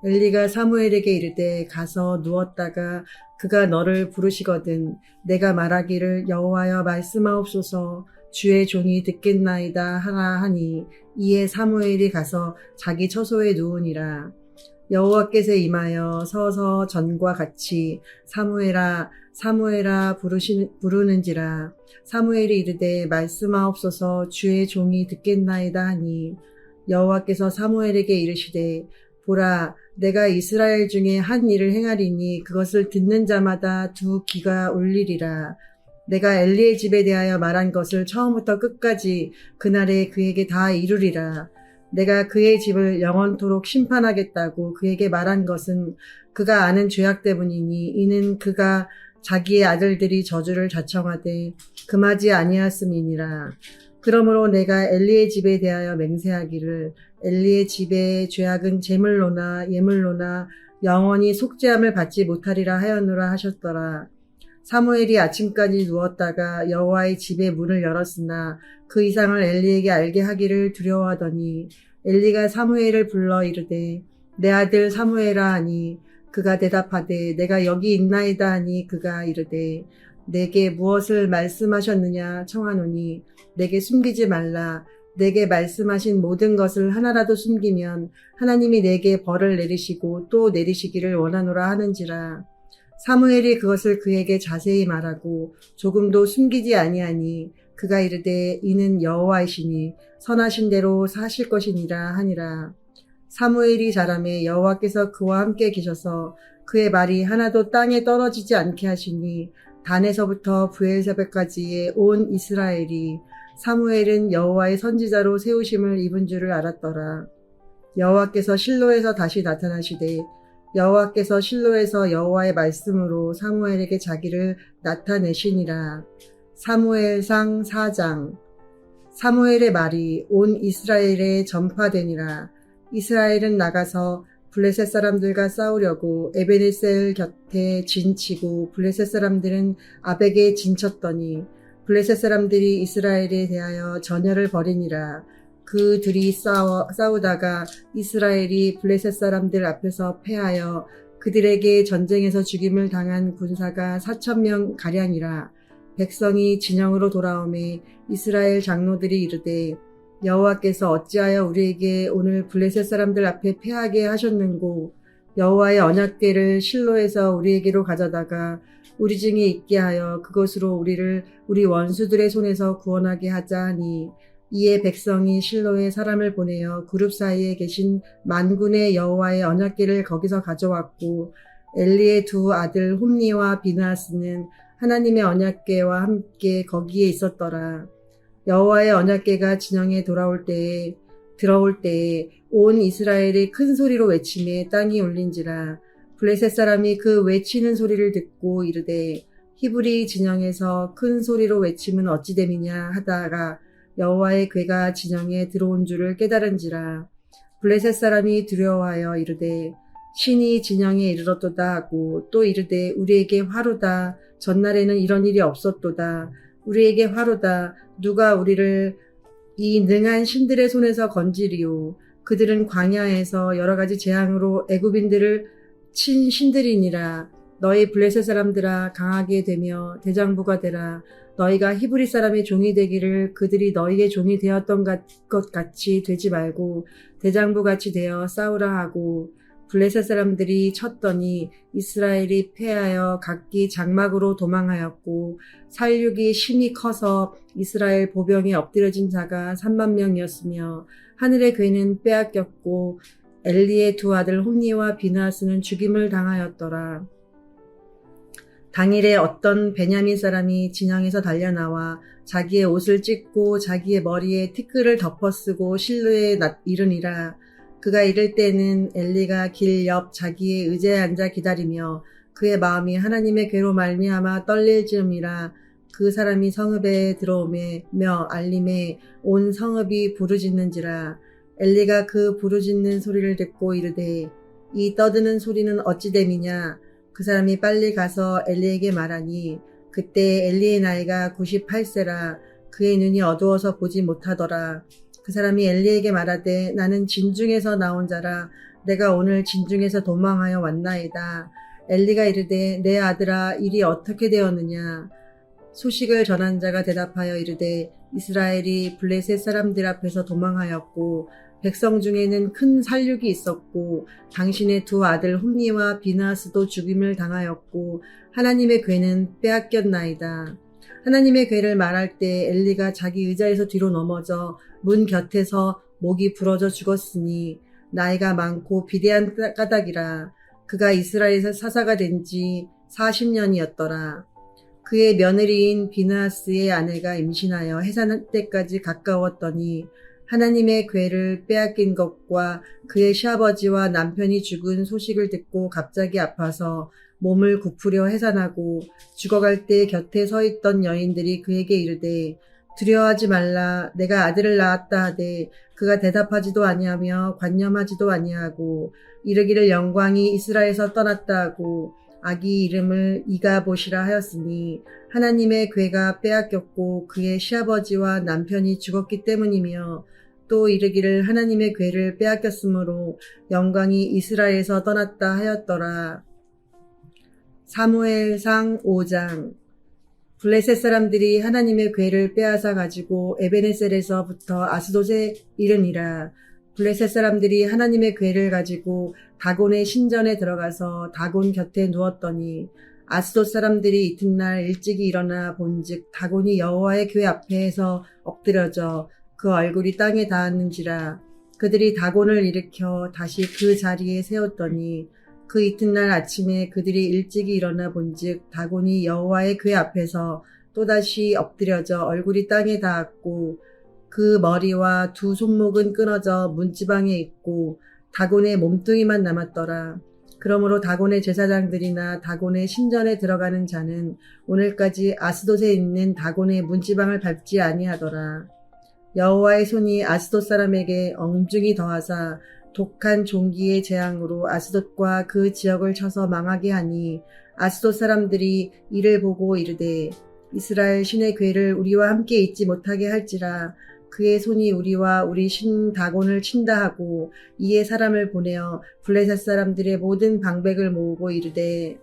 엘리가 사무엘에게 이르되 가서 누웠다가 그가 너를 부르시거든 내가 말하기를 여호와여 말씀하옵소서 주의 종이 듣겠나이다 하라 하니 이에 사무엘이 가서 자기 처소에 누우니라. 여호와께서 임하여 서서 전과 같이 사무엘아 사무엘아 부르는지라. 사무엘이 이르되 말씀하옵소서 주의 종이 듣겠나이다 하니 여호와께서 사무엘에게 이르시되 보라 내가 이스라엘 중에 한 일을 행하리니 그것을 듣는 자마다 두 귀가 울리리라. 내가 엘리의 집에 대하여 말한 것을 처음부터 끝까지 그날에 그에게 다 이루리라. 내가 그의 집을 영원토록 심판하겠다고 그에게 말한 것은 그가 아는 죄악 때문이니 이는 그가 자기의 아들들이 저주를 자청하되 금하지 아니하였음이니라. 그러므로 내가 엘리의 집에 대하여 맹세하기를 엘리의 집의 죄악은 제물로나 예물로나 영원히 속죄함을 받지 못하리라 하였노라 하셨더라. 사무엘이 아침까지 누웠다가 여호와의 집의 문을 열었으나 그 이상을 엘리에게 알게 하기를 두려워하더니 엘리가 사무엘을 불러 이르되 내 아들 사무엘아 하니 그가 대답하되 내가 여기 있나이다 하니 그가 이르되 내게 무엇을 말씀하셨느냐 청하노니 내게 숨기지 말라. 내게 말씀하신 모든 것을 하나라도 숨기면 하나님이 내게 벌을 내리시고 또 내리시기를 원하노라 하는지라. 사무엘이 그것을 그에게 자세히 말하고 조금도 숨기지 아니하니 그가 이르되 이는 여호와이시니 선하신 대로 사실 것이니라 하니라. 사무엘이 자라매 여호와께서 그와 함께 계셔서 그의 말이 하나도 땅에 떨어지지 않게 하시니 단에서부터 브엘세바까지의 온 이스라엘이 사무엘은 여호와의 선지자로 세우심을 입은 줄을 알았더라. 여호와께서 실로에서 다시 나타나시되 여호와께서 실로에서 여호와의 말씀으로 사무엘에게 자기를 나타내시니라. 사무엘상 4장. 사무엘의 말이 온 이스라엘에 전파되니라. 이스라엘은 나가서 블레셋 사람들과 싸우려고 에베네셀 곁에 진치고 블레셋 사람들은 아벡에 진쳤더니 블레셋 사람들이 이스라엘에 대하여 전열을 벌이니라. 그 둘이 싸우다가 이스라엘이 블레셋 사람들 앞에서 패하여 그들에게 전쟁에서 죽임을 당한 군사가 4,000명 가량이라. 백성이 진영으로 돌아오매 이스라엘 장로들이 이르되 여호와께서 어찌하여 우리에게 오늘 블레셋 사람들 앞에 패하게 하셨는고 여호와의 언약궤를 실로에서 우리에게로 가져다가 우리 중에 있게 하여 그것으로 우리를 우리 원수들의 손에서 구원하게 하자 하니 이에 백성이 실로에 사람을 보내어 그룹 사이에 계신 만군의 여호와의 언약궤를 거기서 가져왔고 엘리의 두 아들 홈니와 비느하스는 하나님의 언약궤와 함께 거기에 있었더라. 여호와의 언약궤가 진영에 들어올 때에 온 이스라엘이 큰 소리로 외치매 땅이 울린지라. 블레셋 사람이 그 외치는 소리를 듣고 이르되 히브리 진영에서 큰 소리로 외침은 어찌 됨이냐 하다가 여호와의 궤가 진영에 들어온 줄을 깨달은지라. 블레셋 사람이 두려워하여 이르되 신이 진영에 이르렀도다 하고 또 이르되 우리에게 화로다. 전날에는 이런 일이 없었도다. 우리에게 화로다. 누가 우리를 이 능한 신들의 손에서 건지리오. 그들은 광야에서 여러 가지 재앙으로 애굽인들을 친 신들이니라. 너희 블레셋 사람들아 강하게 되며 대장부가 되라. 너희가 히브리 사람의 종이 되기를 그들이 너희의 종이 되었던 것 같이 되지 말고 대장부같이 되어 싸우라 하고 블레셋 사람들이 쳤더니 이스라엘이 패하여 각기 장막으로 도망하였고 살육이 심히 커서 이스라엘 보병에 엎드려진 자가 3만 명이었으며 하늘의 궤는 빼앗겼고 엘리의 두 아들 홈니와 비느하스는 죽임을 당하였더라. 당일에 어떤 베냐민 사람이 진영에서 달려나와 자기의 옷을 찢고 자기의 머리에 티끌을 덮어쓰고 실로에 이르니라. 그가 이를 때는 엘리가 길 옆 자기의 의자에 앉아 기다리며 그의 마음이 하나님의 궤로 말미암아 떨릴 즈음이라. 그 사람이 성읍에 들어오며 알림에 온 성읍이 부르짖는지라. 엘리가 그 부르짖는 소리를 듣고 이르되 이 떠드는 소리는 어찌 됨이냐. 그 사람이 빨리 가서 엘리에게 말하니 그때 엘리의 나이가 98세라. 그의 눈이 어두워서 보지 못하더라. 그 사람이 엘리에게 말하되 나는 진중에서 나온 자라 내가 오늘 진중에서 도망하여 왔나이다. 엘리가 이르되 내 아들아 일이 어떻게 되었느냐. 소식을 전한 자가 대답하여 이르되 이스라엘이 블레셋 사람들 앞에서 도망하였고 백성 중에는 큰 살육이 있었고 당신의 두 아들 홈니와 비나스도 죽임을 당하였고 하나님의 궤는 빼앗겼나이다. 하나님의 궤를 말할 때 엘리가 자기 의자에서 뒤로 넘어져 문 곁에서 목이 부러져 죽었으니 나이가 많고 비대한 까닭이라. 그가 이스라엘에서 사사가 된 지 40년이었더라. 그의 며느리인 비나스의 아내가 임신하여 해산 때까지 가까웠더니 하나님의 궤를 빼앗긴 것과 그의 시아버지와 남편이 죽은 소식을 듣고 갑자기 아파서 몸을 굽으려 해산하고 죽어갈 때 곁에 서 있던 여인들이 그에게 이르되 두려워하지 말라 내가 아들을 낳았다 하되 그가 대답하지도 아니하며 관념하지도 아니하고 이르기를 영광이 이스라엘에서 떠났다 하고 아기 이름을 이가봇이라 하였으니 하나님의 궤가 빼앗겼고 그의 시아버지와 남편이 죽었기 때문이며 또 이르기를 하나님의 궤를 빼앗겼으므로 영광이 이스라엘에서 떠났다 하였더라. 사무엘상 5장. 블레셋 사람들이 하나님의 궤를 빼앗아 가지고 에베네셀에서부터 아스돗에 이르니라. 블레셋 사람들이 하나님의 궤를 가지고 다곤의 신전에 들어가서 다곤 곁에 누웠더니 아스돗 사람들이 이튿날 일찍이 일어나 본즉 다곤이 여호와의 궤 앞에서 엎드려져 그 얼굴이 땅에 닿았는지라. 그들이 다곤을 일으켜 다시 그 자리에 세웠더니 그 이튿날 아침에 그들이 일찍이 일어나 본즉 다곤이 여호와의 궤 앞에서 또다시 엎드려져 얼굴이 땅에 닿았고 그 머리와 두 손목은 끊어져 문지방에 있고 다곤의 몸뚱이만 남았더라. 그러므로 다곤의 제사장들이나 다곤의 신전에 들어가는 자는 오늘까지 아스돗에 있는 다곤의 문지방을 밟지 아니하더라. 여호와의 손이 아스돗 사람에게 엄중히 더하사 독한 종기의 재앙으로 아스돗과 그 지역을 쳐서 망하게 하니 아스돗 사람들이 이를 보고 이르되 이스라엘 신의 궤를 우리와 함께 있지 못하게 할지라. 그의 손이 우리와 우리 신 다곤을 친다 하고 이에 사람을 보내어 블레셋 사람들의 모든 방백을 모으고 이르되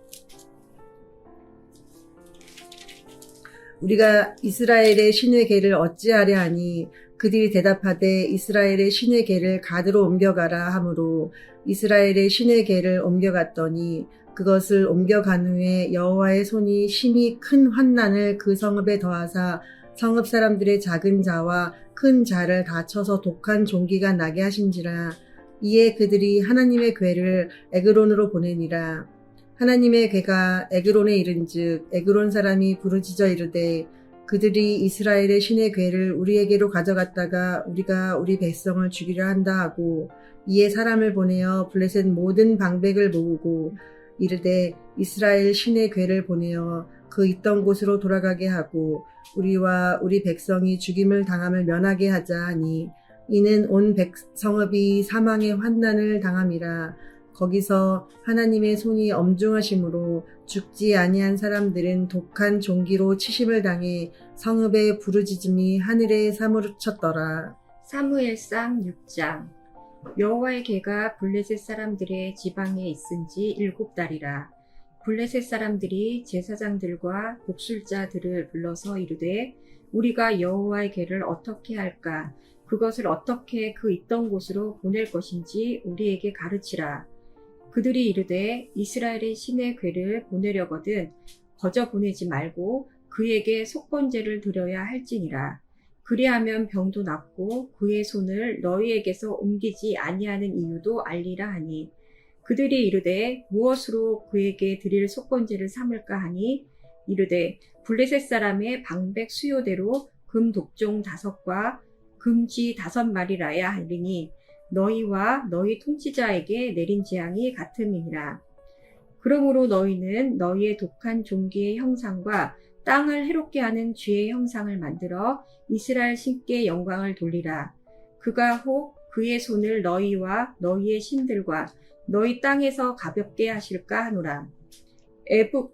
우리가 이스라엘의 신의 궤를 어찌하려 하니 그들이 대답하되 이스라엘의 신의 궤를 가드로 옮겨가라 하므로 이스라엘의 신의 궤를 옮겨갔더니 그것을 옮겨간 후에 여호와의 손이 심히 큰 환난을 그 성읍에 더하사 성읍 사람들의 작은 자와 큰 자를 다 쳐서 독한 종기가 나게 하신지라. 이에 그들이 하나님의 궤를 에그론으로 보내니라. 하나님의 궤가 에그론에 이른즉 에그론 사람이 부르짖어 이르되 그들이 이스라엘의 신의 궤를 우리에게로 가져갔다가 우리가 우리 백성을 죽이려 한다 하고 이에 사람을 보내어 블레셋 모든 방백을 모으고 이르되 이스라엘 신의 궤를 보내어 그 있던 곳으로 돌아가게 하고 우리와 우리 백성이 죽임을 당함을 면하게 하자 하니 이는 온 백성읍이 사망의 환난을 당함이라. 거기서 하나님의 손이 엄중하심으로 죽지 아니한 사람들은 독한 종기로 치심을 당해 성읍의 부르짖음이 하늘에 사무쳤더라. 사무엘상 6장. 여호와의 궤가 블레셋 사람들의 지방에 있은지 7달이라. 블레셋 사람들이 제사장들과 곡술자들을 불러서 이르되 우리가 여호와의 궤를 어떻게 할까? 그것을 어떻게 그 있던 곳으로 보낼 것인지 우리에게 가르치라. 그들이 이르되 이스라엘의 신의 궤를 보내려거든 거저 보내지 말고 그에게 속건제를 드려야 할지니라. 그리하면 병도 낫고 그의 손을 너희에게서 옮기지 아니하는 이유도 알리라 하니 그들이 이르되 무엇으로 그에게 드릴 속건제를 삼을까 하니 이르되 블레셋 사람의 방백 수요대로 금 독종 5과 금쥐 5마리라야 하리니 너희와 너희 통치자에게 내린 재앙이 같음이니라. 그러므로 너희는 너희의 독한 종기의 형상과 땅을 해롭게 하는 쥐의 형상을 만들어 이스라엘 신께 영광을 돌리라. 그가 혹 그의 손을 너희와 너희의 신들과 너희 땅에서 가볍게 하실까 하노라.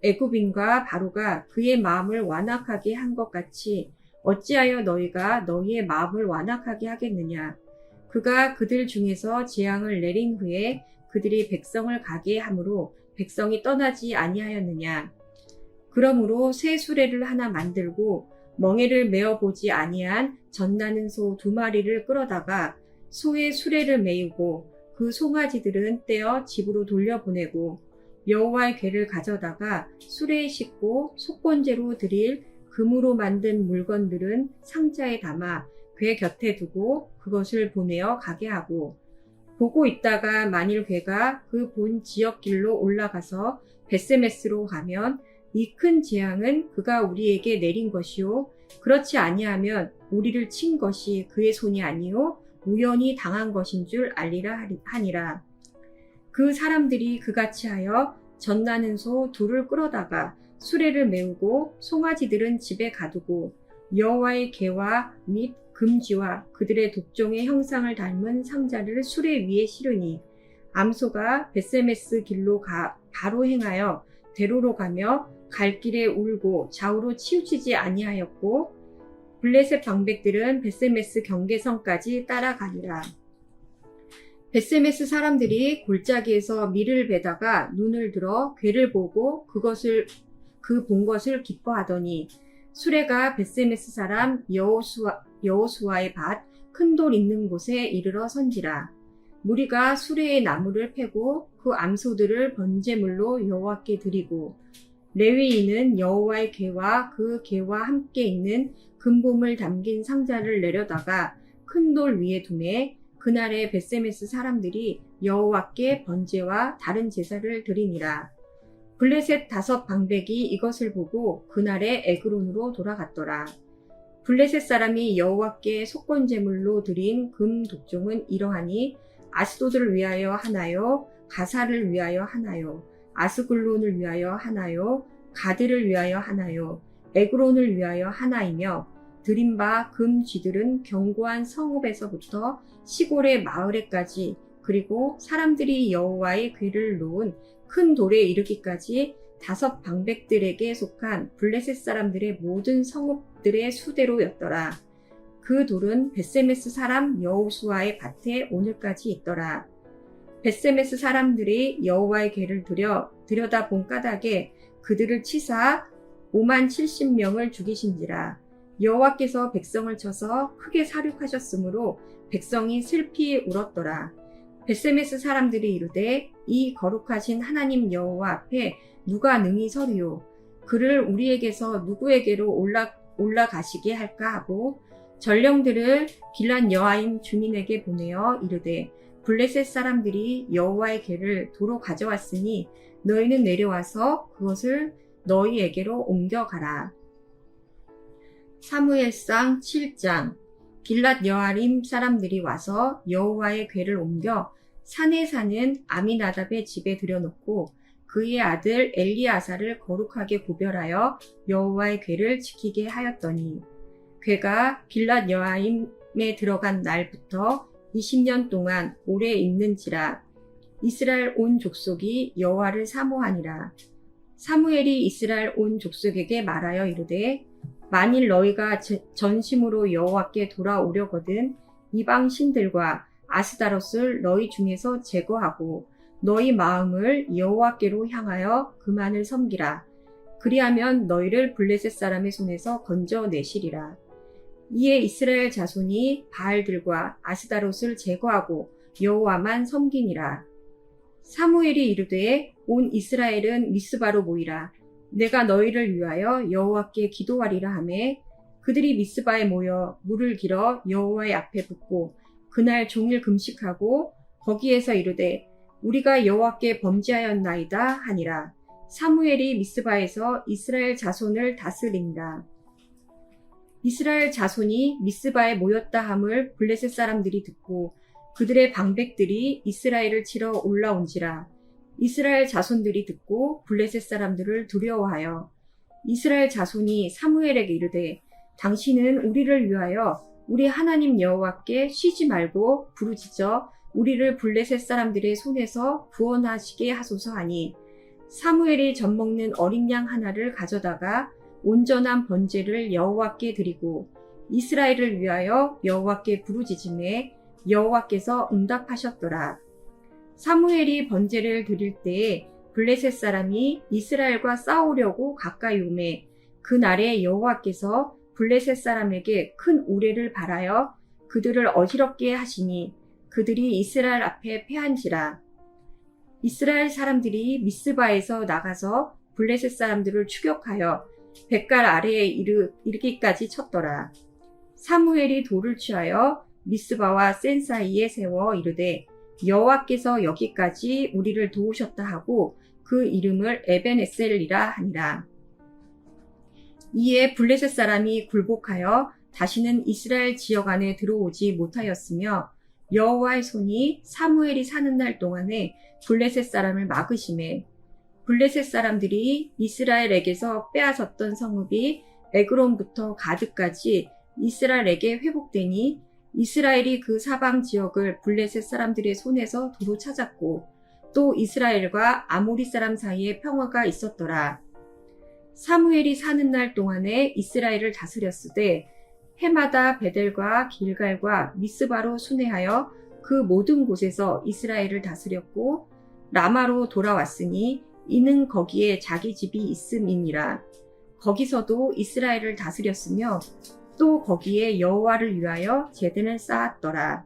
애굽인과 바로가 그의 마음을 완악하게 한 것 같이 어찌하여 너희가 너희의 마음을 완악하게 하겠느냐? 그가 그들 중에서 재앙을 내린 후에 그들이 백성을 가게 함으로 백성이 떠나지 아니하였느냐? 그러므로 새 수레를 하나 만들고 멍에를 메어 보지 아니한 젖나는 소 2마리를 끌어다가 소의 수레를 메우고 그 송아지들은 떼어 집으로 돌려보내고 여호와의 궤를 가져다가 수레에 싣고 속건제로 드릴 금으로 만든 물건들은 상자에 담아 궤 곁에 두고 그것을 보내어 가게 하고 보고 있다가 만일 궤가 그 본 지역 길로 올라가서 벳세메스로 가면 이 큰 재앙은 그가 우리에게 내린 것이요 그렇지 아니하면 우리를 친 것이 그의 손이 아니요 우연히 당한 것인 줄 알리라 하니라. 그 사람들이 그같이 하여 젖나는 소 2를 끌어다가 수레를 메우고 송아지들은 집에 가두고 여호와의 궤와 및 금지와 그들의 독종의 형상을 닮은 상자를 수레 위에 실으니 암소가 벳세메스 길로 바로 행하여 대로로 가며 갈 길에 울고 좌우로 치우치지 아니하였고 블레셋 방백들은 벳세메스 경계선까지 따라가니라. 벳세메스 사람들이 골짜기에서 밀을 베다가 눈을 들어 궤를 보고 그 본 것을 기뻐하더니 수레가 벳세메스 사람 여호수아의 밭 큰 돌 있는 곳에 이르러 선지라. 무리가 수레의 나무를 패고 그 암소들을 번제물로 여호와께 드리고 레위인은 여호와의 궤와 그 궤와 함께 있는 금봄을 담긴 상자를 내려다가 큰 돌 위에 두매 그날에 벳세메스 사람들이 여호와께 번제와 다른 제사를 드리니라. 블레셋 5 방백이 이것을 보고 그날에 에그론으로 돌아갔더라. 블레셋 사람이 여호와께 속건제물로 드린 금 독종은 이러하니 아스도드를 위하여 하나요, 가사를 위하여 하나요, 아스글론을 위하여 하나요, 가드를 위하여 하나요, 에그론을 위하여 하나이며 드린 바 금 쥐들은 견고한 성읍에서부터 시골의 마을에까지 그리고 사람들이 여호와의 궤를 놓은 큰 돌에 이르기까지 5 방백들에게 속한 블레셋 사람들의 모든 성읍들의 수대로였더라. 그 돌은 벳세메스 사람 여호수아의 밭에 오늘까지 있더라. 벳세메스 사람들이 여호와의 궤를 들여다본 까닭에 그들을 치사 50,070명을 죽이신지라. 여호와께서 백성을 쳐서 크게 사륙하셨으므로 백성이 슬피 울었더라. 벳세메스 사람들이 이르되 이 거룩하신 하나님 여호와 앞에 누가 능히 서리요? 그를 우리에게서 누구에게로 올라가시게 할까 하고 전령들을 길랏 여아임 주민에게 보내어 이르되 블레셋 사람들이 여호와의 궤를 도로 가져왔으니 너희는 내려와서 그것을 너희에게로 옮겨가라. 사무엘상 7장. 길랏 여아림 사람들이 와서 여호와의 궤를 옮겨 산에 사는 아미나답의 집에 들여놓고 그의 아들 엘리아사를 거룩하게 구별하여 여호와의 궤를 지키게 하였더니 궤가 길랏 여아임에 들어간 날부터 20년 동안 오래 있는지라. 이스라엘 온 족속이 여호와를 사모하니라. 사무엘이 이스라엘 온 족속에게 말하여 이르되 만일 너희가 전심으로 여호와께 돌아오려거든 이방 신들과 아스다롯을 너희 중에서 제거하고 너희 마음을 여호와께로 향하여 그만을 섬기라. 그리하면 너희를 블레셋 사람의 손에서 건져내시리라. 이에 이스라엘 자손이 바알들과 아스다롯을 제거하고 여호와만 섬기니라. 사무엘이 이르되 온 이스라엘은 미스바로 모이라. 내가 너희를 위하여 여호와께 기도하리라 하매 그들이 미스바에 모여 물을 길어 여호와의 앞에 붓고 그날 종일 금식하고 거기에서 이르되 우리가 여호와께 범죄하였나이다 하니라. 사무엘이 미스바에서 이스라엘 자손을 다스린다. 이스라엘 자손이 미스바에 모였다 함을 블레셋 사람들이 듣고 그들의 방백들이 이스라엘을 치러 올라온지라. 이스라엘 자손들이 듣고 블레셋 사람들을 두려워하여 이스라엘 자손이 사무엘에게 이르되 당신은 우리를 위하여 우리 하나님 여호와께 쉬지 말고 부르짖어 우리를 블레셋 사람들의 손에서 구원하시게 하소서 하니 사무엘이 젖먹는 어린 양 하나를 가져다가 온전한 번제를 여호와께 드리고 이스라엘을 위하여 여호와께 부르짖음에 여호와께서 응답하셨더라. 사무엘이 번제를 드릴 때에 블레셋 사람이 이스라엘과 싸우려고 가까이 오매 그날에 여호와께서 블레셋 사람에게 큰 우레를 발하여 그들을 어지럽게 하시니 그들이 이스라엘 앞에 패한지라. 이스라엘 사람들이 미스바에서 나가서 블레셋 사람들을 추격하여 뱃갈 아래에 이르기까지 쳤더라. 사무엘이 돌을 취하여 미스바와 센 사이에 세워 이르되 여호와께서 여기까지 우리를 도우셨다 하고 그 이름을 에벤에셀이라 하니라. 이에 블레셋 사람이 굴복하여 다시는 이스라엘 지역 안에 들어오지 못하였으며 여호와의 손이 사무엘이 사는 날 동안에 블레셋 사람을 막으심에 블레셋 사람들이 이스라엘에게서 빼앗았던 성읍이 에그론부터 가드까지 이스라엘에게 회복되니 이스라엘이 그 사방 지역을 블레셋 사람들의 손에서 도로 찾았고 또 이스라엘과 아모리 사람 사이에 평화가 있었더라. 사무엘이 사는 날 동안에 이스라엘을 다스렸으되 해마다 베델과 길갈과 미스바로 순회하여 그 모든 곳에서 이스라엘을 다스렸고 라마로 돌아왔으니 이는 거기에 자기 집이 있음이니라. 거기서도 이스라엘을 다스렸으며 또 거기에 여호와를 위하여 제단을 쌓았더라.